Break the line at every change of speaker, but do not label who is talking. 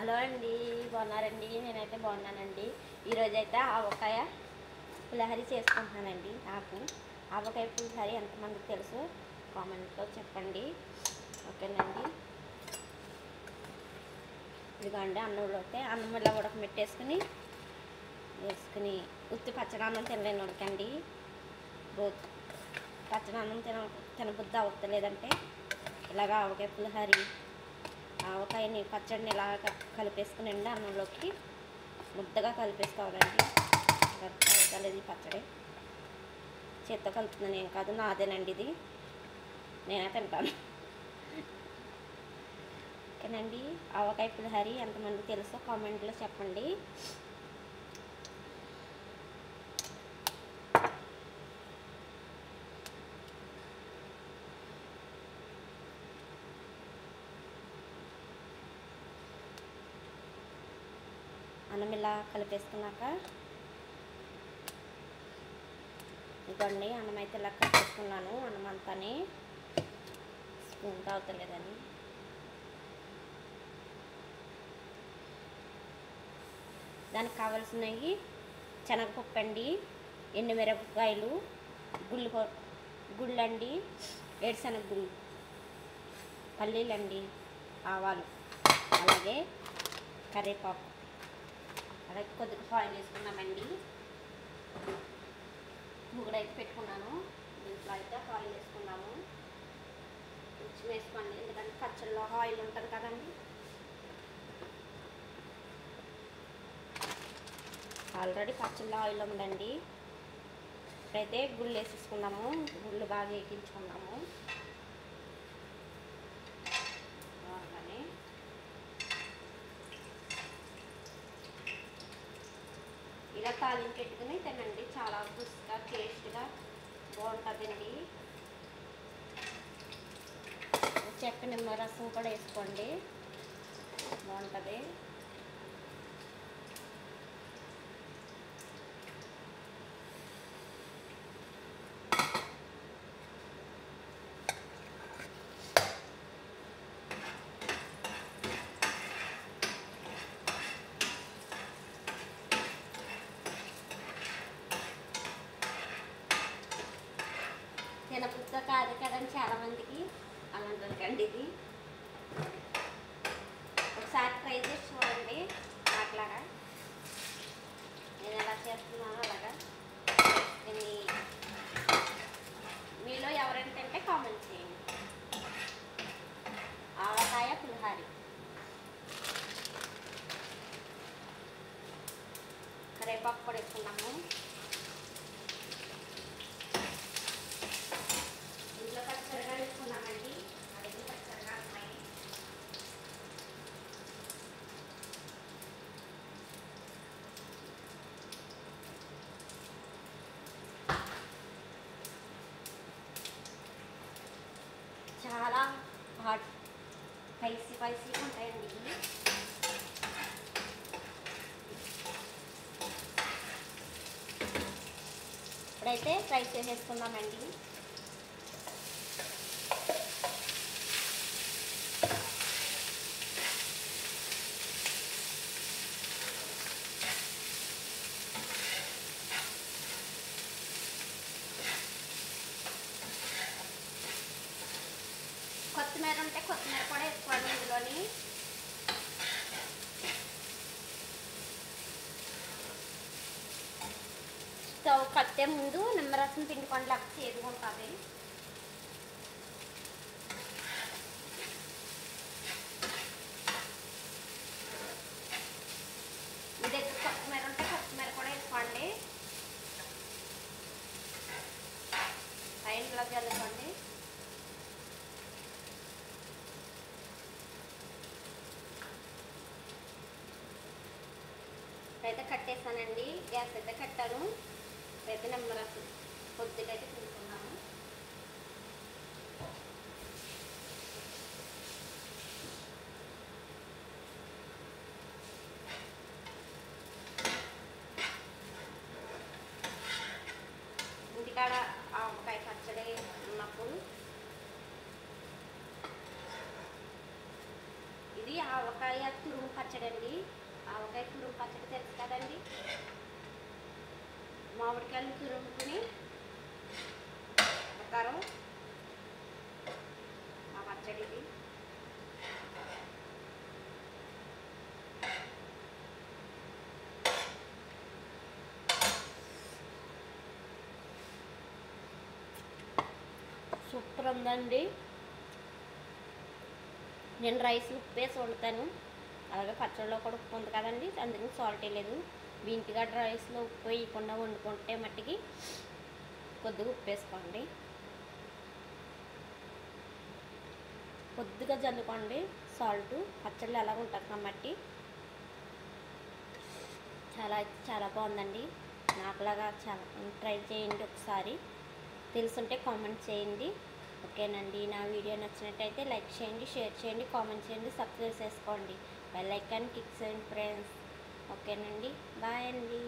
Hello అండి, బాగున్నారండి? నేనైతే బాగున్నానండి. ఈరోజైతే ఆవకాయ పులిహోర చేసుకుంటున్నానండి. నాకు ఆవకాయ పులిహోర ఎంతమందికి తెలుసు కామెంట్లో చెప్పండి. ఓకేనండి. ఇదిగోండి అన్నంలోకి అన్నం ఇలా ఉడకమెట్టేసుకుని వేసుకుని ఉత్తి పచ్చడన్నం తినలేని ఉడకండి. రోజు పచ్చడన్నం తినబుద్ధి అవుతలేదంటే ఇలాగ ఆవకాయ పులిహోర ఆవకాయని పచ్చడిని ఇలాగ కలిపేసుకునండి. అన్నంలోకి ముద్దగా కలిపేసుకోవాలండి. అవుతలేదు ఈ పచ్చడి, చేత్తో కలుపుతున్నాను, ఏం కాదు, నాదేనండి ఇది, నేనే తింటాను. ఓకేనండి. ఆవకాయ పులిహోర ఎంతమంది తెలుసో కామెంట్లో చెప్పండి. అన్నం ఇలా కలిపేసుకున్నాక ఇదిగోండి అన్నం అయితే ఇలా కలిపేసుకున్నాను. అన్నం అంతానే స్పూన్ తాగుతలేదని. దానికి కావాల్సినవి శనగపప్పు అండి, ఎండుమిరపకాయలు, గుళ్ళండి, వేరుశనగ గుళ్ళు, పల్లీలండి, ఆవాలు, అలాగే కరివేపాకు, అలాగే కొద్దిగా ఆయిల్ వేసుకున్నామండి. ముగ్గుడైతే పెట్టుకున్నాను. దీంట్లో అయితే ఆయిల్ వేసుకున్నాము. కొంచెం వేసుకోండి, ఎందుకంటే పచ్చళ్ళలో ఆయిల్ ఉంటుంది కదండి. ఆల్రెడీ పచ్చళ్ళలో ఆయిల్ ఉందండి. ఇప్పుడైతే గుళ్ళు వేసేసుకున్నాము. గుళ్ళు బాగా వేగించుకున్నాము. బాగానే ఇలా తాలింపు పెట్టుకుని తినండి, చాలా రుచిగా టేస్ట్గా బాగుంటుందండి. చెక్క నిమ్మరసం కూడా వేసుకోండి, బాగుంటుంది. తినబుద్ధ కాదు కదండి చాలామందికి, అలాంటికండి ఇది. ఒకసారి ట్రై చేసి చూడండి. అట్లాగా నేను ఎలా చేస్తున్నానో అలాగా మీలో ఎవరైనా తింటే కామెంట్ చేయండి. ఆవకాయ పులిహోర, కరివేపాకు కూడా వేసుకున్నాము. ఇంట్లో పచ్చడిగా వేసుకున్నామండి. అడిగి పచ్చడిగా ఉన్నాయి. చాలా హాట్ స్పైసీగా ఉంటాయండి. ఇప్పుడైతే ఫ్రై చేసేసుకుందామండి. కొత్తిమీర ఉంటే కొత్తిమీర కూడా వేసుకోండి ఇందులోని. స్టవ్ కట్టే ముందు నిమ్మరసం పిండుకొని లేక చేదుగా ఉంటుంది. మీ దగ్గర కొత్తిమీర ఉంటే కొత్తిమీర కూడా వేసుకోండి. పైన చల్లుకోండి. అయితే కట్టేసానండి, గ్యాస్ అయితే కట్టాను. అయితే నిమ్మరసం కొద్దిగా అయితే తీసుకున్నాము. ఇంటికాడ ఆవకాయ పచ్చడి ఉన్నప్పుడు ఇది ఇది ఆవకాయ తురుము పచ్చడి అండి. ఆవకాయ తురుము పచ్చడి తెలుసు కదండి. మామిడికాయలు తురుముకుని పెడతారు ఆ పచ్చడిది. సూపర్ ఉందండి. నేను రైస్ ఉప్పు వేసి వండుతాను, అలాగే పచ్చడిలో కూడా ఉప్పు ఉంది కదండి, అందుకని సాల్ట్ వేయలేదు. బీంటిగడ్డ రైస్లో ఉప్పు వేయకుండా వండుకుంటే మట్టికి కొద్దిగా ఉప్పు వేసుకోండి, కొద్దిగా జల్లుకోండి సాల్ట్. పచ్చళ్ళు ఎలా ఉంటుంది కాబట్టి చాలా బాగుందండి. నాకులాగా చాలా ట్రై చేయండి ఒకసారి, తెలుసుంటే కామెంట్ చేయండి. ఓకేనండి. నా వీడియో నచ్చినట్టయితే లైక్ చేయండి, షేర్ చేయండి, కామెంట్ చేయండి, సబ్స్క్రైబ్ చేసుకోండి, బెల్ ఐకాన్ క్లిక్ చేయండి ఫ్రెండ్స్. ఓకేనండి. బాయ్ అండి.